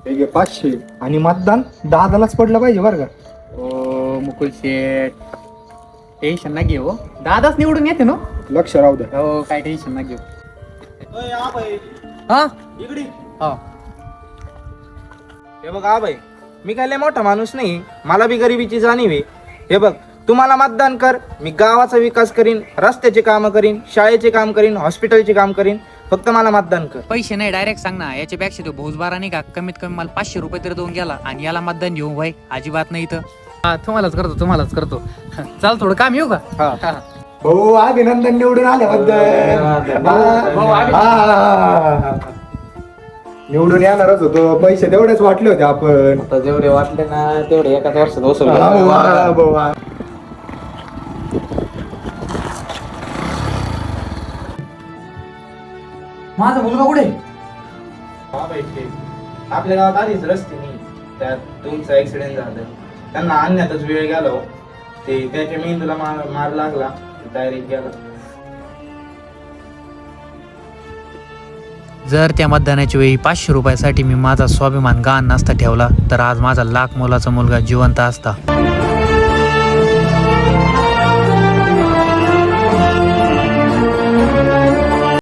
हे घे 500 आणि मतदान दादालाच पडलं पाहिजे बरं का. ओ मुकुल शेठ, टेन्शन ना घेऊ. दादाच निवडून येते ना. लक्ष राहू द्या. हो काय टेन्शन ना घेऊ. हा इकडे हो. हे बघ भाई, मी काय लय मोठा माणूस नाही, मला बी गरिबीची जाणीव आहे. हे बघ, तुम्हाला मतदान कर, मी गावाचा विकास करीन, रस्त्याचे काम करीन, शाळेचे काम करीन, हॉस्पिटलचे काम करीन, फक्त मला मतदान कर. पैसे नाही डायरेक्ट सांग ना. याच्यापेक्षा तो भोजबारा नाही का, कमीत कमी मला 500 रुपये तरी देऊन गेला आणि याला मतदान घेऊ भाई, अजिबात नाही इथं. हा तुम्हालाच करतो. चाल थोडं काम येऊ का. हा. हो अभिनंदन निवडून आल्याबद्दल. निवडून येणारच होतो, पैसे तेवढेच वाटले होते आपण. आता जेवढे वाटले ना तेवढे एकाच वर्षात वसूल माझा मुलगा कुठे. आपल्या गावात आधीच रस्ते नाही, त्यात तुमचा ऍक्सिडेंट झालं, त्यांना आणण्यातच वेळ गेला हो. ते त्याच्या मेंदूला मार लागला, डायरेक्ट गेला. जर त्या मतदानाच्या वेळी 500 रुपयासाठी मी माझा स्वाभिमान गहाण नसता ठेवला तर आज माझा लाख मोलाचा मुलगा जिवंत असता.